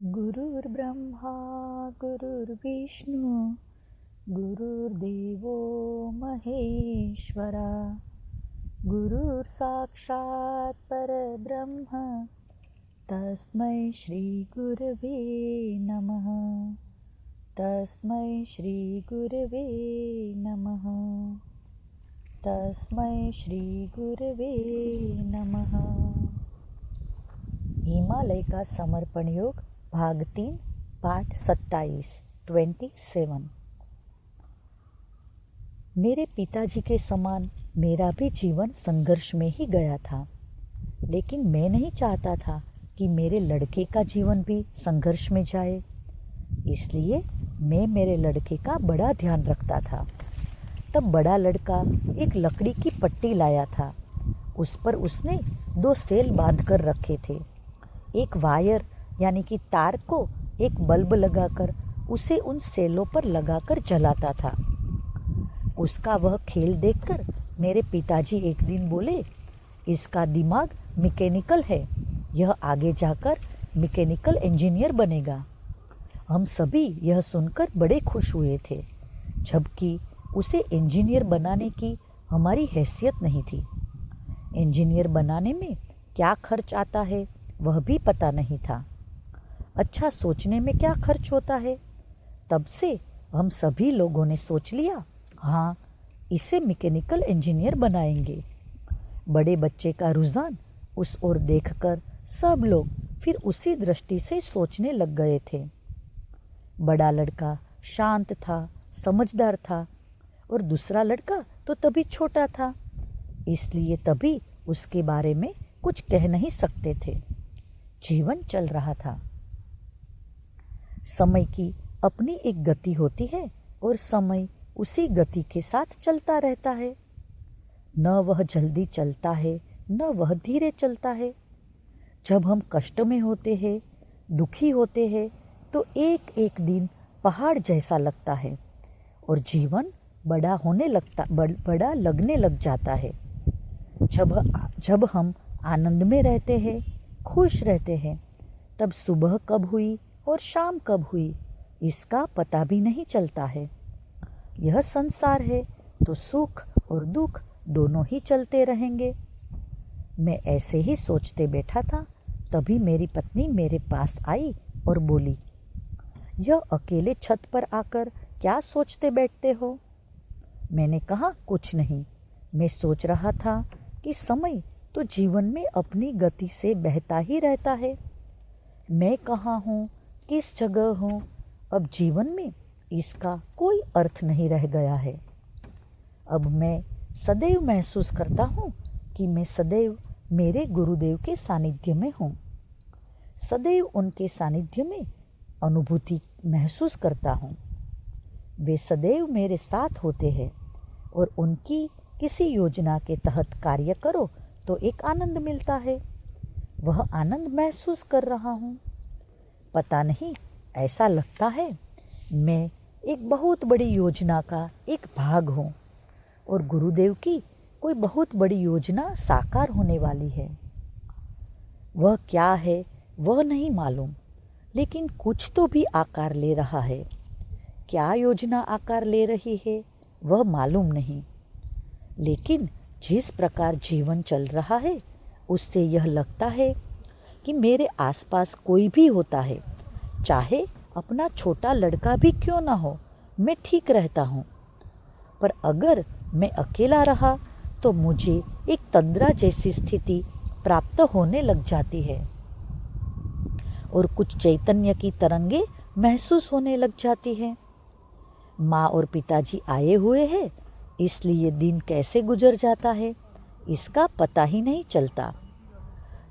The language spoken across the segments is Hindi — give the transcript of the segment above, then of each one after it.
गुरुर्ब्रह्मा गुरुर्विष्णु गुरुर्देवो महेश्वरा गुरुर्साक्षात् परब्रह्म तस्मै श्रीगुरवे नमः तस्मै श्रीगुरवे नमः तस्मै श्रीगुरवे नमः। हिमालय का समर्पण योग भाग 3 पाठ 27। मेरे पिताजी के समान मेरा भी जीवन संघर्ष में ही गया था, लेकिन मैं नहीं चाहता था कि मेरे लड़के का जीवन भी संघर्ष में जाए। इसलिए मैं मेरे लड़के का बड़ा ध्यान रखता था। तब बड़ा लड़का एक लकड़ी की पट्टी लाया था। उस पर उसने 2 सेल बांध कर रखे थे। एक वायर यानी कि तार को एक बल्ब लगाकर उसे उन सेलों पर लगाकर जलाता था। उसका वह खेल देखकर मेरे पिताजी एक दिन बोले, इसका दिमाग मैकेनिकल है, यह आगे जाकर मैकेनिकल इंजीनियर बनेगा। हम सभी यह सुनकर बड़े खुश हुए थे, जबकि उसे इंजीनियर बनाने की हमारी हैसियत नहीं थी। इंजीनियर बनाने में क्या खर्च आता है वह भी पता नहीं था। अच्छा, सोचने में क्या खर्च होता है। तब से हम सभी लोगों ने सोच लिया, हाँ, इसे मैकेनिकल इंजीनियर बनाएंगे। बड़े बच्चे का रुझान उस ओर देखकर सब लोग फिर उसी दृष्टि से सोचने लग गए थे। बड़ा लड़का शांत था, समझदार था, और दूसरा लड़का तो तभी छोटा था, इसलिए तभी उसके बारे में कुछ कह नहीं सकते थे। जीवन चल रहा था। समय की अपनी एक गति होती है और समय उसी गति के साथ चलता रहता है। न वह जल्दी चलता है, न वह धीरे चलता है। जब हम कष्ट में होते हैं, दुखी होते हैं, तो एक एक दिन पहाड़ जैसा लगता है और जीवन बड़ा लगने लग जाता है। जब हम आनंद में रहते हैं, खुश रहते हैं, तब सुबह कब हुई और शाम कब हुई इसका पता भी नहीं चलता है। यह संसार है तो सुख और दुख दोनों ही चलते रहेंगे। मैं ऐसे ही सोचते बैठा था, तभी मेरी पत्नी मेरे पास आई और बोली, यह अकेले छत पर आकर क्या सोचते बैठते हो। मैंने कहा, कुछ नहीं, मैं सोच रहा था कि समय तो जीवन में अपनी गति से बहता ही रहता है। मैं कहाँ हूँ, किस जगह हूँ, अब जीवन में इसका कोई अर्थ नहीं रह गया है। अब मैं सदैव महसूस करता हूँ कि मैं सदैव मेरे गुरुदेव के सानिध्य में हूँ। सदैव उनके सानिध्य में अनुभूति महसूस करता हूँ। वे सदैव मेरे साथ होते हैं और उनकी किसी योजना के तहत कार्य करो तो एक आनंद मिलता है। वह आनंद महसूस कर रहा हूँ। पता नहीं, ऐसा लगता है मैं एक बहुत बड़ी योजना का एक भाग हूँ और गुरुदेव की कोई बहुत बड़ी योजना साकार होने वाली है। वह क्या है वह नहीं मालूम, लेकिन कुछ तो भी आकार ले रहा है। क्या योजना आकार ले रही है वह मालूम नहीं, लेकिन जिस प्रकार जीवन चल रहा है उससे यह लगता है कि मेरे आसपास कोई भी होता है, चाहे अपना छोटा लड़का भी क्यों ना हो, मैं ठीक रहता हूँ। पर अगर मैं अकेला रहा तो मुझे एक तंद्रा जैसी स्थिति प्राप्त होने लग जाती है और कुछ चैतन्य की तरंगे महसूस होने लग जाती है। माँ और पिताजी आए हुए हैं, इसलिए दिन कैसे गुजर जाता है इसका पता ही नहीं चलता।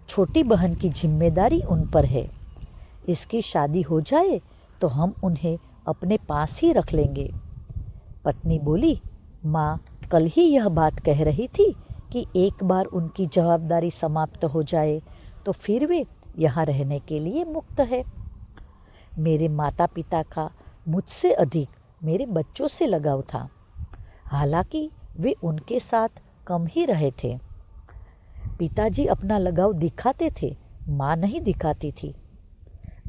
छोटी बहन की जिम्मेदारी उन पर है। इसकी शादी हो जाए तो हम उन्हें अपने पास ही रख लेंगे। पत्नी बोली, माँ कल ही यह बात कह रही थी कि एक बार उनकी जवाबदारी समाप्त हो जाए तो फिर वे यहाँ रहने के लिए मुक्त है। मेरे माता पिता का मुझसे अधिक मेरे बच्चों से लगाव था, हालांकि वे उनके साथ कम ही रहे थे। पिताजी अपना लगाव दिखाते थे, माँ नहीं दिखाती थी।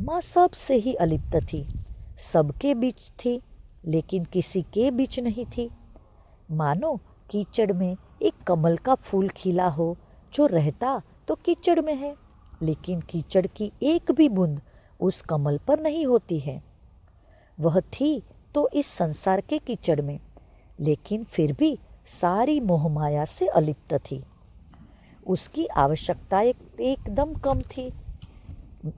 माँ सब से ही अलिप्त थी, सबके बीच थी, लेकिन किसी के बीच नहीं थी। मानो कीचड़ में एक कमल का फूल खिला हो, जो रहता तो कीचड़ में है, लेकिन कीचड़ की एक भी बूंद उस कमल पर नहीं होती है। वह थी तो इस संसार के कीचड़ में, लेकिन फिर भी सारी मोहमाया से अलिप्त थी। उसकी आवश्यकता एकदम कम थी।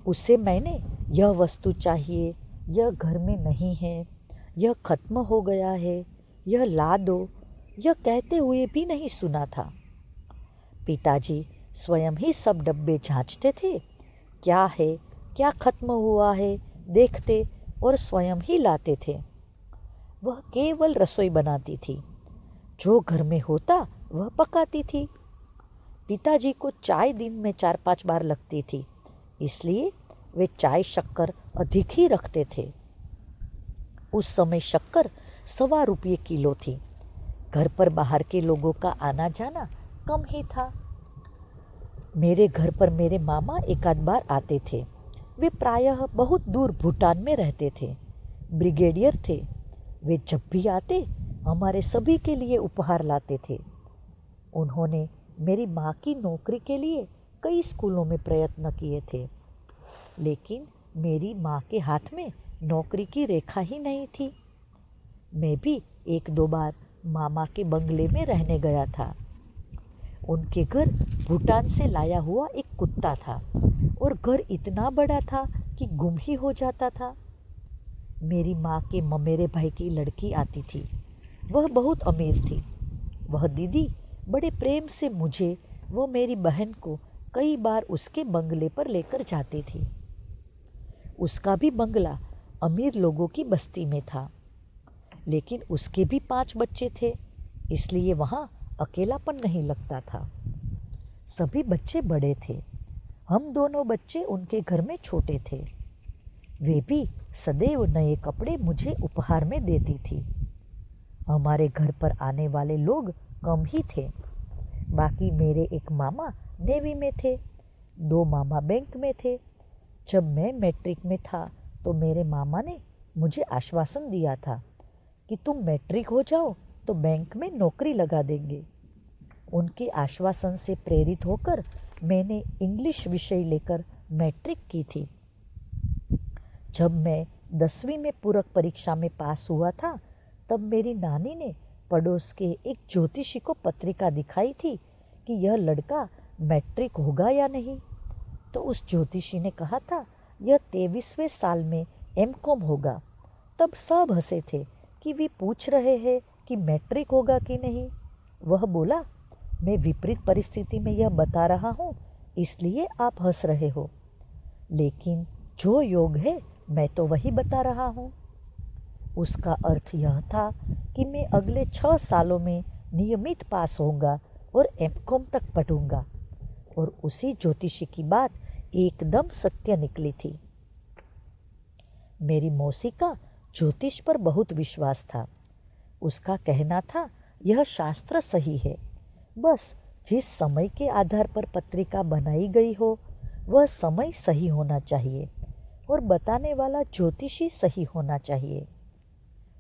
उसे मैंने यह वस्तु चाहिए, यह घर में नहीं है, यह खत्म हो गया है, यह ला दो, यह कहते हुए भी नहीं सुना था। पिताजी स्वयं ही सब डब्बे जांचते थे, क्या है, क्या खत्म हुआ है, देखते और स्वयं ही लाते थे। वह केवल रसोई बनाती थी, जो घर में होता वह पकाती थी। पिताजी को चाय दिन में 4-5 बार लगती थी, इसलिए वे चाय शक्कर अधिक ही रखते थे। उस समय शक्कर 1.25 रुपये किलो थी। घर पर बाहर के लोगों का आना जाना कम ही था। मेरे घर पर मेरे मामा एक आध बार आते थे। वे प्रायः बहुत दूर भूटान में रहते थे, ब्रिगेडियर थे। वे जब भी आते हमारे सभी के लिए उपहार लाते थे। उन्होंने मेरी माँ की नौकरी के लिए कई स्कूलों में प्रयत्न किए थे, लेकिन मेरी माँ के हाथ में नौकरी की रेखा ही नहीं थी। मैं भी 1-2 बार मामा के बंगले में रहने गया था। उनके घर भूटान से लाया हुआ एक कुत्ता था और घर इतना बड़ा था कि गुम ही हो जाता था। मेरी माँ के ममेरे भाई की लड़की आती थी। वह बहुत अमीर थी। वह दीदी बड़े प्रेम से मुझे व मेरी बहन को कई बार उसके बंगले पर लेकर जाती थी। उसका भी बंगला अमीर लोगों की बस्ती में था, लेकिन उसके भी 5 बच्चे थे, इसलिए वहाँ अकेलापन नहीं लगता था। सभी बच्चे बड़े थे। हम दोनों बच्चे उनके घर में छोटे थे। वे भी सदैव नए कपड़े मुझे उपहार में देती थी। हमारे घर पर आने वाले लोग कम ही थे। बाकी मेरे एक मामा नेवी में थे, 2 मामा बैंक में थे। जब मैं मैट्रिक में था तो मेरे मामा ने मुझे आश्वासन दिया था कि तुम मैट्रिक हो जाओ तो बैंक में नौकरी लगा देंगे। उनके आश्वासन से प्रेरित होकर मैंने इंग्लिश विषय लेकर मैट्रिक की थी। जब मैं 10वीं में पूरक परीक्षा में पास हुआ था, तब मेरी नानी ने पड़ोस के एक ज्योतिषी को पत्रिका दिखाई थी कि यह लड़का मैट्रिक होगा या नहीं। तो उस ज्योतिषी ने कहा था यह 23वें साल में एमकॉम होगा। तब सब हंसे थे कि वे पूछ रहे हैं कि मैट्रिक होगा कि नहीं। वह बोला, मैं विपरीत परिस्थिति में यह बता रहा हूँ, इसलिए आप हंस रहे हो, लेकिन जो योग है मैं तो वही बता रहा हूँ। उसका अर्थ यह था कि मैं अगले 6 सालों में नियमित पास होऊंगा और एमकॉम तक पढ़ूंगा। और उसी ज्योतिषी की बात एकदम सत्य निकली थी। मेरी मौसी का ज्योतिष पर बहुत विश्वास था। उसका कहना था यह शास्त्र सही है, बस जिस समय के आधार पर पत्रिका बनाई गई हो वह समय सही होना चाहिए और बताने वाला ज्योतिषी सही होना चाहिए।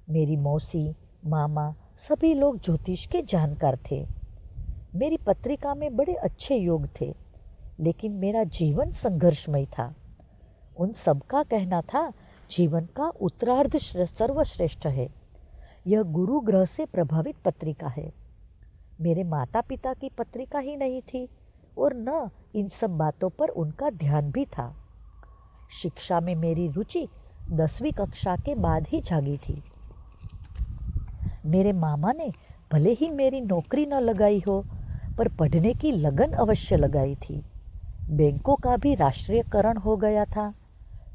मेरी मौसी, मामा सभी लोग ज्योतिष के जानकार थे। मेरी पत्रिका में बड़े अच्छे योग थे, लेकिन मेरा जीवन संघर्षमय था। उन सबका कहना था जीवन का उत्तरार्ध सर्वश्रेष्ठ है। यह गुरु ग्रह से प्रभावित पत्रिका है। मेरे माता पिता की पत्रिका ही नहीं थी और न इन सब बातों पर उनका ध्यान भी था। शिक्षा में मेरी रुचि 10वीं कक्षा के बाद ही जागी थी। मेरे मामा ने भले ही मेरी नौकरी न लगाई हो, पर पढ़ने की लगन अवश्य लगाई थी। बैंकों का भी राष्ट्रीयकरण हो गया था।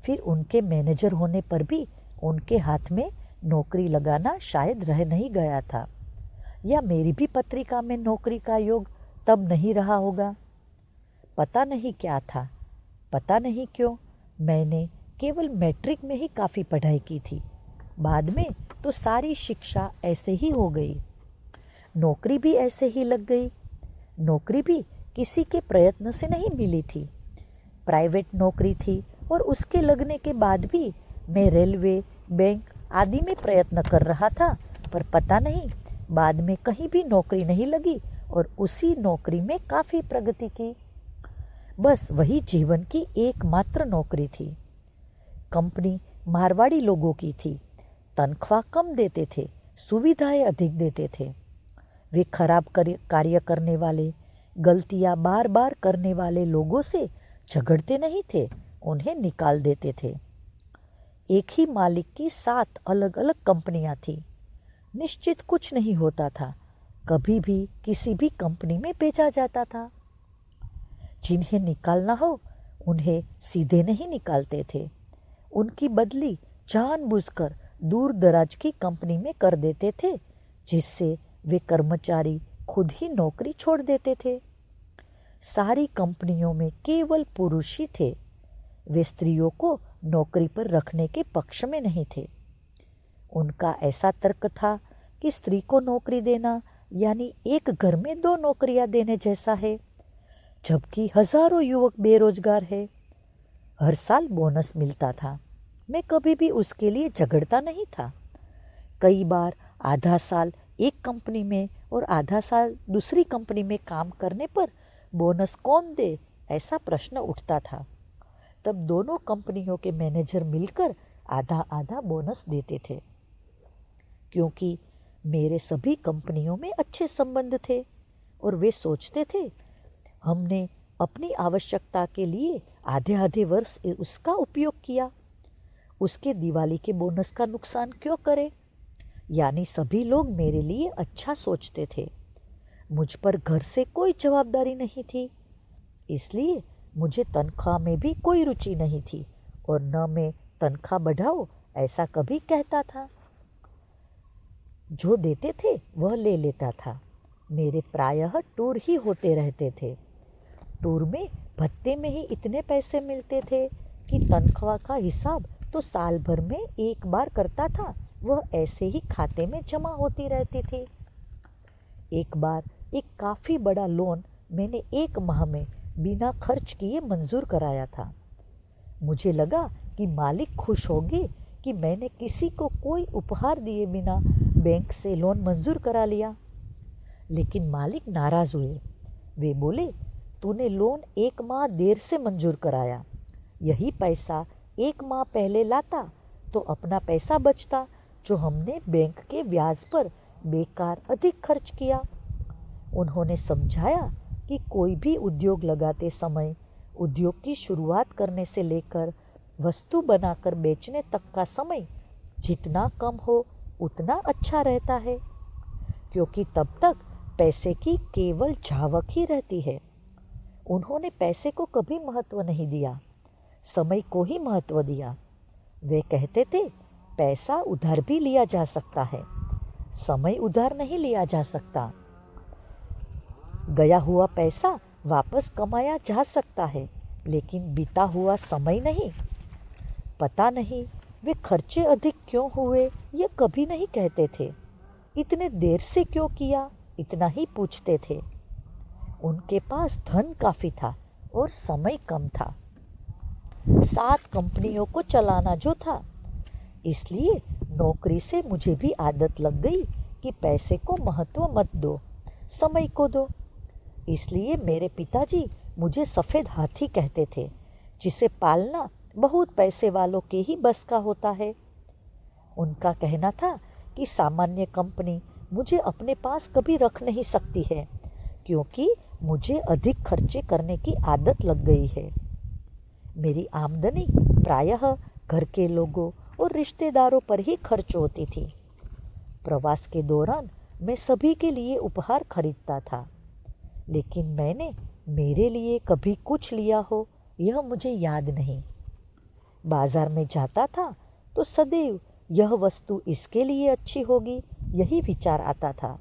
फिर उनके मैनेजर होने पर भी उनके हाथ में नौकरी लगाना शायद रह नहीं गया था, या मेरी भी पत्रिका में नौकरी का योग तब नहीं रहा होगा। पता नहीं क्या था, पता नहीं क्यों मैंने केवल मैट्रिक में ही काफ़ी पढ़ाई की थी। बाद में तो सारी शिक्षा ऐसे ही हो गई। नौकरी भी ऐसे ही लग गई। नौकरी भी किसी के प्रयत्न से नहीं मिली थी। प्राइवेट नौकरी थी और उसके लगने के बाद भी मैं रेलवे, बैंक आदि में प्रयत्न कर रहा था, पर पता नहीं बाद में कहीं भी नौकरी नहीं लगी और उसी नौकरी में काफ़ी प्रगति की। बस वही जीवन की एकमात्र नौकरी थी। कंपनी मारवाड़ी लोगों की थी, तनख्वाह कम देते थे, सुविधाएं अधिक देते थे। वे खराब कार्य करने वाले, गलतियां बार बार करने वाले लोगों से झगड़ते नहीं थे, उन्हें निकाल देते थे। एक ही मालिक की 7 अलग अलग कंपनियां थी। निश्चित कुछ नहीं होता था, कभी भी किसी भी कंपनी में भेजा जाता था। जिन्हें निकालना हो उन्हें सीधे नहीं निकालते थे, उनकी बदली जानबूझकर दूर दराज की कंपनी में कर देते थे, जिससे वे कर्मचारी खुद ही नौकरी छोड़ देते थे। सारी कंपनियों में केवल पुरुष ही थे। वे स्त्रियों को नौकरी पर रखने के पक्ष में नहीं थे। उनका ऐसा तर्क था कि स्त्री को नौकरी देना यानी एक घर में 2 नौकरियां देने जैसा है, जबकि हजारों युवक बेरोजगार है। हर साल बोनस मिलता था, मैं कभी भी उसके लिए झगड़ता नहीं था। कई बार आधा साल एक कंपनी में और आधा साल दूसरी कंपनी में काम करने पर बोनस कौन दे, ऐसा प्रश्न उठता था। तब दोनों कंपनियों के मैनेजर मिलकर आधा आधा बोनस देते थे। क्योंकि मेरे सभी कंपनियों में अच्छे संबंध थे और वे सोचते थे हमने अपनी आवश्यकता के लिए आधे आधे वर्ष उसका उपयोग किया, उसके दिवाली के बोनस का नुकसान क्यों करे। यानी सभी लोग मेरे लिए अच्छा सोचते थे। मुझ पर घर से कोई जवाबदारी नहीं थी, इसलिए मुझे तनख्वाह में भी कोई रुचि नहीं थी और न मैं तनख्वाह बढ़ाओ ऐसा कभी कहता था। जो देते थे वह ले लेता था। मेरे प्रायः टूर ही होते रहते थे। टूर में भत्ते में ही इतने पैसे मिलते थे कि तनख्वाह का हिसाब तो साल भर में एक बार करता था, वह ऐसे ही खाते में जमा होती रहती थी। एक बार एक काफ़ी बड़ा लोन मैंने 1 माह में बिना खर्च किए मंजूर कराया था। मुझे लगा कि मालिक खुश होंगे कि मैंने किसी को कोई उपहार दिए बिना बैंक से लोन मंजूर करा लिया। लेकिन मालिक नाराज़ हुए। वे बोले, तूने लोन 1 माह देर से मंजूर कराया। यही पैसा 1 माह पहले लाता तो अपना पैसा बचता, जो हमने बैंक के ब्याज पर बेकार अधिक खर्च किया। उन्होंने समझाया कि कोई भी उद्योग लगाते समय उद्योग की शुरुआत करने से लेकर वस्तु बनाकर बेचने तक का समय जितना कम हो उतना अच्छा रहता है, क्योंकि तब तक पैसे की केवल झावक ही रहती है। उन्होंने पैसे को कभी महत्व नहीं दिया, समय को ही महत्व दिया। वे कहते थे पैसा उधार भी लिया जा सकता है, समय उधार नहीं लिया जा सकता। गया हुआ पैसा वापस कमाया जा सकता है, लेकिन बीता हुआ समय नहीं। पता नहीं वे खर्चे अधिक क्यों हुए ये कभी नहीं कहते थे। इतने देर से क्यों किया इतना ही पूछते थे। उनके पास धन काफ़ी था और समय कम था। 7 कंपनियों को चलाना जो था, इसलिए नौकरी से मुझे भी आदत लग गई कि पैसे को महत्व मत दो, समय को दो। इसलिए मेरे पिताजी मुझे सफ़ेद हाथी कहते थे, जिसे पालना बहुत पैसे वालों के ही बस का होता है। उनका कहना था कि सामान्य कंपनी मुझे अपने पास कभी रख नहीं सकती है, क्योंकि मुझे अधिक खर्चे करने की आदत लग गई है। मेरी आमदनी प्रायः घर के लोगों और रिश्तेदारों पर ही खर्च होती थी। प्रवास के दौरान मैं सभी के लिए उपहार खरीदता था, लेकिन मैंने मेरे लिए कभी कुछ लिया हो यह मुझे याद नहीं। बाजार में जाता था तो सदैव यह वस्तु इसके लिए अच्छी होगी यही विचार आता था।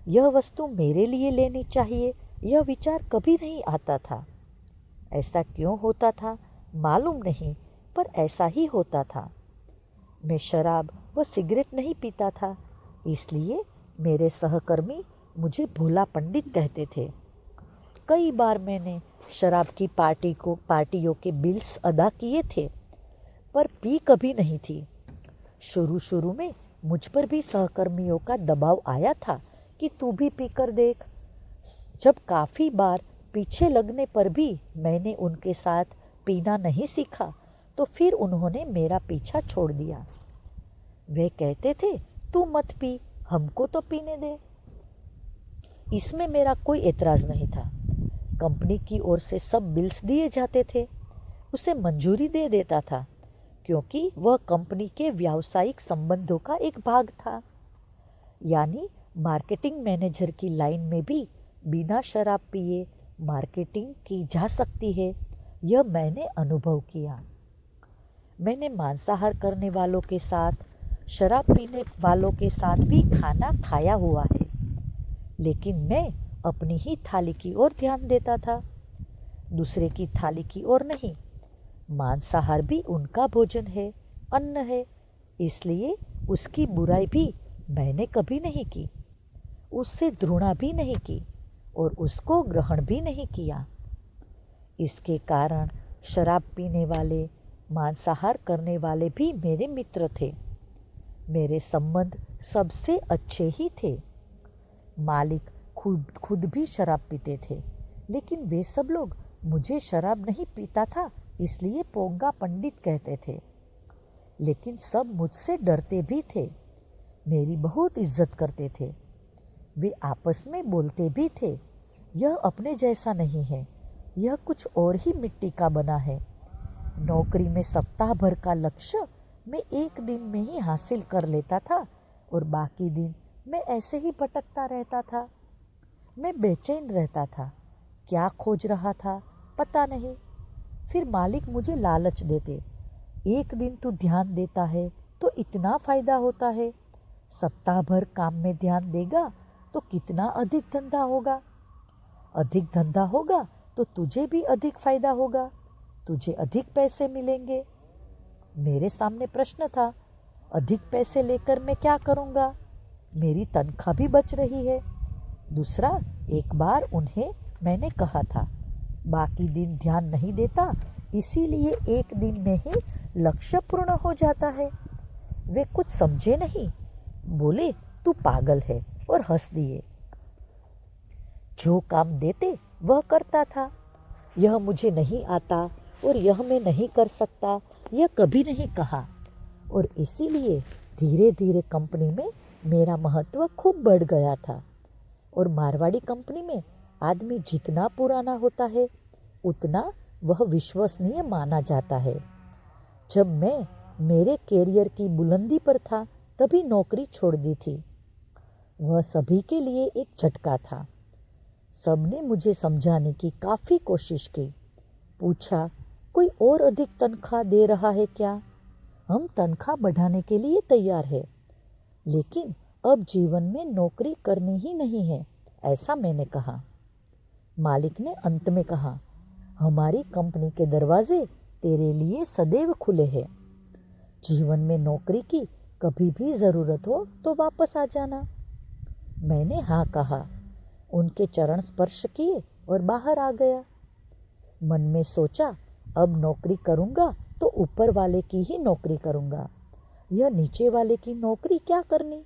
यह वस्तु मेरे लिए लेनी चाहिए यह विचार कभी नहीं आता था। ऐसा क्यों होता था मालूम नहीं, पर ऐसा ही होता था। मैं शराब व सिगरेट नहीं पीता था, इसलिए मेरे सहकर्मी मुझे भोला पंडित कहते थे। कई बार मैंने शराब की पार्टियों के बिल्स अदा किए थे, पर पी कभी नहीं थी। शुरू शुरू में मुझ पर भी सहकर्मियों का दबाव आया था कि तू भी पीकर देख। जब काफ़ी बार पीछे लगने पर भी मैंने उनके साथ पीना नहीं सीखा तो फिर उन्होंने मेरा पीछा छोड़ दिया। वे कहते थे, तू मत पी, हमको तो पीने दे। इसमें मेरा कोई एतराज़ नहीं था। कंपनी की ओर से सब बिल्स दिए जाते थे, उसे मंजूरी दे देता था, क्योंकि वह कंपनी के व्यावसायिक संबंधों का एक भाग था। यानी मार्केटिंग मैनेजर की लाइन में भी बिना शराब पिए मार्केटिंग की जा सकती है, यह मैंने अनुभव किया। मैंने मांसाहार करने वालों के साथ, शराब पीने वालों के साथ भी खाना खाया हुआ है, लेकिन मैं अपनी ही थाली की ओर ध्यान देता था, दूसरे की थाली की ओर नहीं। मांसाहार भी उनका भोजन है, अन्न है, इसलिए उसकी बुराई भी मैंने कभी नहीं की, उससे घृणा भी नहीं की और उसको ग्रहण भी नहीं किया। इसके कारण शराब पीने वाले, मांसाहार करने वाले भी मेरे मित्र थे। मेरे संबंध सबसे अच्छे ही थे। मालिक खुद भी शराब पीते थे, लेकिन वे सब लोग मुझे शराब नहीं पीता था इसलिए पोंगा पंडित कहते थे। लेकिन सब मुझसे डरते भी थे, मेरी बहुत इज्जत करते थे। वे आपस में बोलते भी थे, यह अपने जैसा नहीं है, यह कुछ और ही मिट्टी का बना है। नौकरी में सप्ताह भर का लक्ष्य मैं एक दिन में ही हासिल कर लेता था और बाकी दिन मैं ऐसे ही भटकता रहता था। मैं बेचैन रहता था, क्या खोज रहा था पता नहीं। फिर मालिक मुझे लालच देते, एक दिन तू ध्यान देता है तो इतना फ़ायदा होता है, सप्ताह भर काम में ध्यान देगा तो कितना अधिक धंधा होगा, अधिक धंधा होगा तो तुझे भी अधिक फ़ायदा होगा, तुझे अधिक पैसे मिलेंगे। मेरे सामने प्रश्न था, अधिक पैसे लेकर मैं क्या करूँगा, मेरी तनख्वाह भी बच रही है। दूसरा, एक बार उन्हें मैंने कहा था, बाकी दिन ध्यान नहीं देता इसीलिए एक दिन में ही लक्ष्य पूर्ण हो जाता है। वे कुछ समझे नहीं, बोले तू पागल है और हंस दिए। जो काम देते वह करता था, यह मुझे नहीं आता और यह मैं नहीं कर सकता, यह कभी नहीं कहा। और इसीलिए धीरे धीरे कंपनी में मेरा महत्व खूब बढ़ गया था। और मारवाड़ी कंपनी में आदमी जितना पुराना होता है उतना वह विश्वसनीय माना जाता है। जब मैं मेरे कैरियर की बुलंदी पर था तभी नौकरी छोड़ दी थी। वह सभी के लिए एक झटका था। सबने मुझे समझाने की काफ़ी कोशिश की, पूछा कोई और अधिक तनख्वाह दे रहा है क्या, हम तनख्वाह बढ़ाने के लिए तैयार है, लेकिन अब जीवन में नौकरी करनी ही नहीं है, ऐसा मैंने कहा। मालिक ने अंत में कहा, हमारी कंपनी के दरवाजे तेरे लिए सदैव खुले हैं, जीवन में नौकरी की कभी भी ज़रूरत हो तो वापस आ जाना। मैंने हाँ कहा, उनके चरण स्पर्श किए और बाहर आ गया। मन में सोचा, अब नौकरी करूँगा तो ऊपर वाले की ही नौकरी करूँगा, यह नीचे वाले की नौकरी क्या करनी।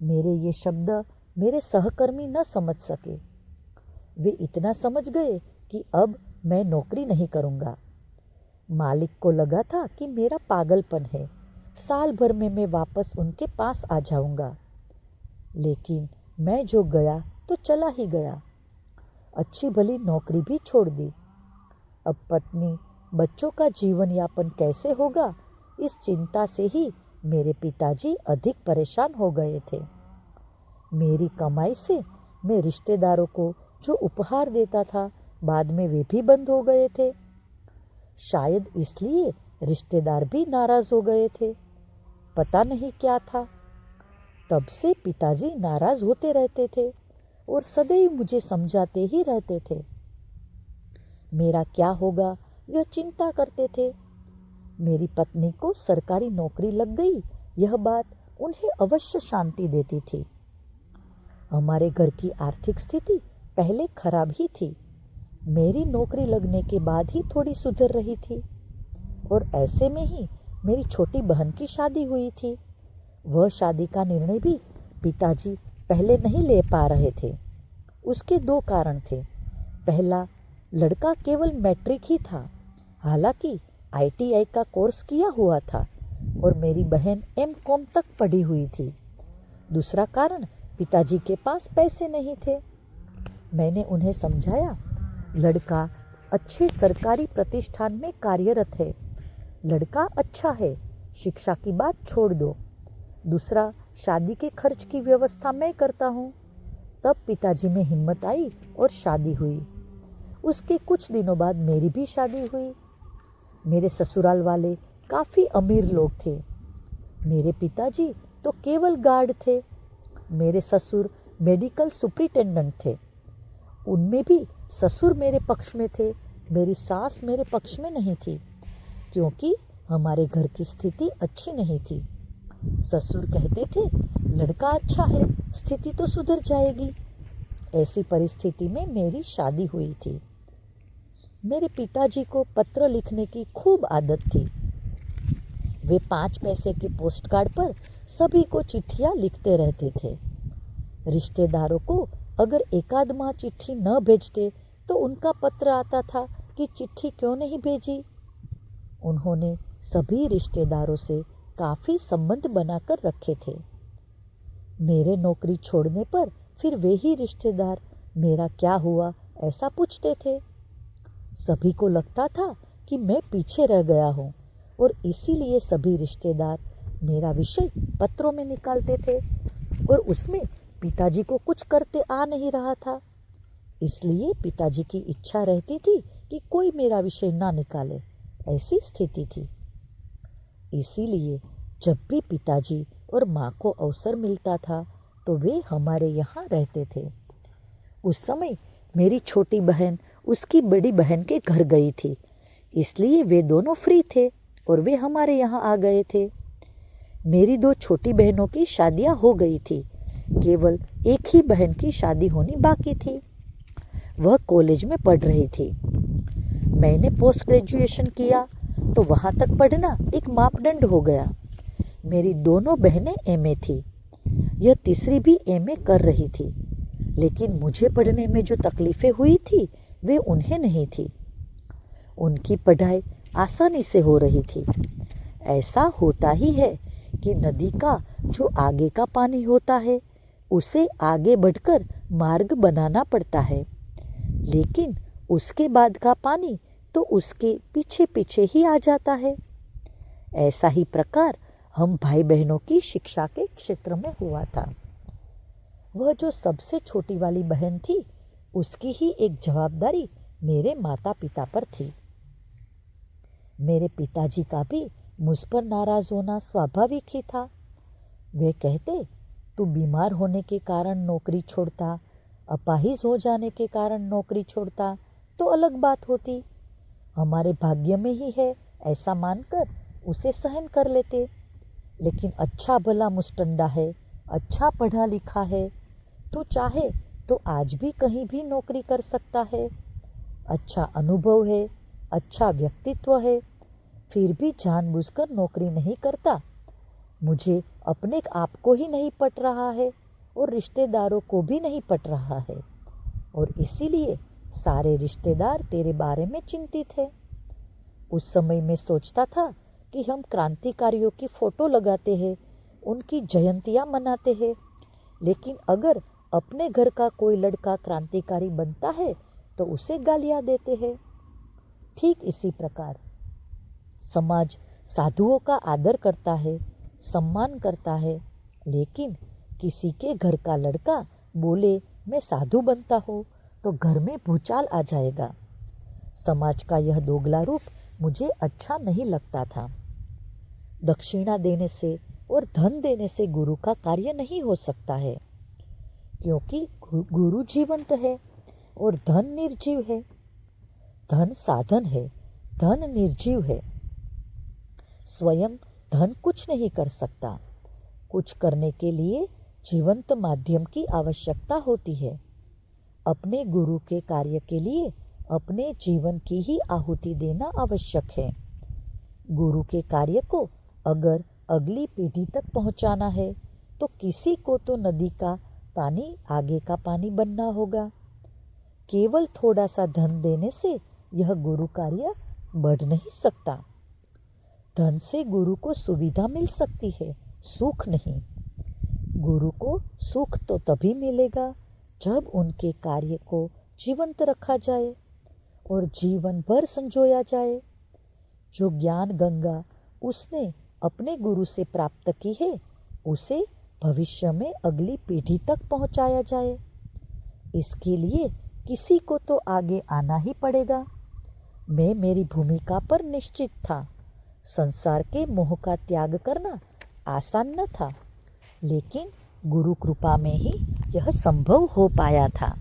मेरे ये शब्द मेरे सहकर्मी न समझ सके। वे इतना समझ गए कि अब मैं नौकरी नहीं करूँगा। मालिक को लगा था कि मेरा पागलपन है, साल भर में मैं वापस उनके पास आ जाऊँगा। लेकिन मैं जो गया तो चला ही गया, अच्छी भली नौकरी भी छोड़ दी। अब पत्नी बच्चों का जीवन यापन कैसे होगा, इस चिंता से ही मेरे पिताजी अधिक परेशान हो गए थे। मेरी कमाई से मैं रिश्तेदारों को जो उपहार देता था बाद में वे भी बंद हो गए थे। शायद इसलिए रिश्तेदार भी नाराज़ हो गए थे, पता नहीं क्या था। तब से पिताजी नाराज़ होते रहते थे और सदैव मुझे समझाते ही रहते थे। मेरा क्या होगा यह चिंता करते थे। मेरी पत्नी को सरकारी नौकरी लग गई, यह बात उन्हें अवश्य शांति देती थी। हमारे घर की आर्थिक स्थिति पहले खराब ही थी। मेरी नौकरी लगने के बाद ही थोड़ी सुधर रही थी और ऐसे में ही मेरी छोटी बहन की शादी हुई थी। वह शादी का निर्णय भी पिताजी पहले नहीं ले पा रहे थे। उसके दो कारण थे। पहला, लड़का केवल मैट्रिक ही था, हालांकि ITI का कोर्स किया हुआ था और मेरी बहन M.Com तक पढ़ी हुई थी। दूसरा कारण, पिताजी के पास पैसे नहीं थे। मैंने उन्हें समझाया, लड़का अच्छे सरकारी प्रतिष्ठान में कार्यरत है, लड़का अच्छा है, शिक्षा की बात छोड़ दो। दूसरा, शादी के खर्च की व्यवस्था मैं करता हूँ। तब पिताजी में हिम्मत आई और शादी हुई। उसके कुछ दिनों बाद मेरी भी शादी हुई। मेरे ससुराल वाले काफ़ी अमीर लोग थे। मेरे पिताजी तो केवल गार्ड थे। मेरे ससुर मेडिकल सुपरिटेंडेंट थे। उनमें भी ससुर मेरे पक्ष में थे, मेरी सास मेरे पक्ष में नहीं थी, क्योंकि हमारे घर की स्थिति अच्छी नहीं थी। ससुर कहते थे, लड़का अच्छा है, स्थिति तो सुधर जाएगी। ऐसी परिस्थिति में मेरी शादी हुई थी। मेरे पिताजी को पत्र लिखने की खूब आदत थी। वे 5 पैसे के पोस्ट कार्ड पर सभी को चिट्ठियां लिखते रहते थे। रिश्तेदारों को अगर एकाध माह चिट्ठी न भेजते तो उनका पत्र आता था कि चिट्ठी क्यों नहीं भेजी। उन्होंने सभी रिश्तेदारों से काफ़ी संबंध बनाकर रखे थे। मेरे नौकरी छोड़ने पर फिर वे ही रिश्तेदार मेरा क्या हुआ ऐसा पूछते थे। सभी को लगता था कि मैं पीछे रह गया हूँ और इसीलिए सभी रिश्तेदार मेरा विषय पत्रों में निकालते थे और उसमें पिताजी को कुछ करते आ नहीं रहा था। इसलिए पिताजी की इच्छा रहती थी कि कोई मेरा विषय ना निकाले, ऐसी स्थिति थी। इसीलिए जब भी पिताजी और माँ को अवसर मिलता था तो वे हमारे यहाँ रहते थे। उस समय मेरी छोटी बहन उसकी बड़ी बहन के घर गई थी, इसलिए वे दोनों फ्री थे और वे हमारे यहाँ आ गए थे। मेरी 2 छोटी बहनों की शादियाँ हो गई थी, केवल एक ही बहन की शादी होनी बाकी थी। वह कॉलेज में पढ़ रही थी। मैंने पोस्ट ग्रेजुएशन किया तो वहाँ तक पढ़ना एक मापदंड हो गया। मेरी दोनों बहनें MA थी, यह तीसरी भी MA कर रही थी, लेकिन मुझे पढ़ने में जो तकलीफ़ें हुई थी वे उन्हें नहीं थी। उनकी पढ़ाई आसानी से हो रही थी। ऐसा होता ही है कि नदी का जो आगे का पानी होता है उसे आगे बढ़कर मार्ग बनाना पड़ता है, लेकिन उसके बाद का पानी तो उसके पीछे पीछे ही आ जाता है। ऐसा ही प्रकार हम भाई बहनों की शिक्षा के क्षेत्र में हुआ था। वह जो सबसे छोटी वाली बहन थी उसकी ही एक जवाबदारी मेरे माता पिता पर थी। मेरे पिताजी का भी मुझ पर नाराज़ होना स्वाभाविक ही था। वे कहते, तू बीमार होने के कारण नौकरी छोड़ता, अपाहिज हो जाने के कारण नौकरी छोड़ता तो अलग बात होती, हमारे भाग्य में ही है ऐसा मानकर उसे सहन कर लेते। लेकिन अच्छा भला मुस्टंडा है, अच्छा पढ़ा लिखा है, तो चाहे तो आज भी कहीं भी नौकरी कर सकता है, अच्छा अनुभव है, अच्छा व्यक्तित्व है, फिर भी जानबूझकर नौकरी नहीं करता। मुझे अपने आप को ही नहीं पट रहा है और रिश्तेदारों को भी नहीं पट रहा है, और इसीलिए सारे रिश्तेदार तेरे बारे में चिंतित है। उस समय मैं सोचता था कि हम क्रांतिकारियों की फ़ोटो लगाते हैं, उनकी जयंतियाँ मनाते हैं, लेकिन अगर अपने घर का कोई लड़का क्रांतिकारी बनता है तो उसे गालियाँ देते हैं। ठीक इसी प्रकार समाज साधुओं का आदर करता है, सम्मान करता है, लेकिन किसी के घर का लड़का बोले मैं साधु बनता हूँ तो घर में भूचाल आ जाएगा। समाज का यह दोगला रूप मुझे अच्छा नहीं लगता था। दक्षिणा देने से और धन देने से गुरु का कार्य नहीं हो सकता है, क्योंकि गुरु जीवंत है और धन निर्जीव है। धन साधन है, धन निर्जीव है। स्वयं धन कुछ नहीं कर सकता। कुछ करने के लिए जीवंत माध्यम की आवश्यकता होती है। अपने गुरु के कार्य के लिए अपने जीवन की ही आहुति देना आवश्यक है। गुरु के कार्य को अगर अगली पीढ़ी तक पहुंचाना है तो किसी को तो नदी का पानी आगे का पानी बनना होगा। केवल थोड़ा सा धन देने से यह गुरु कार्य बढ़ नहीं सकता। धन से गुरु को सुविधा मिल सकती है, सुख नहीं। गुरु को सुख तो तभी मिलेगा जब उनके कार्य को जीवंत रखा जाए और जीवन भर संजोया जाए। जो ज्ञान गंगा उसने अपने गुरु से प्राप्त की है उसे भविष्य में अगली पीढ़ी तक पहुंचाया जाए। इसके लिए किसी को तो आगे आना ही पड़ेगा। मैं मेरी भूमिका पर निश्चित था। संसार के मोह का त्याग करना आसान न था, लेकिन गुरु कृपा में ही यह संभव हो पाया था।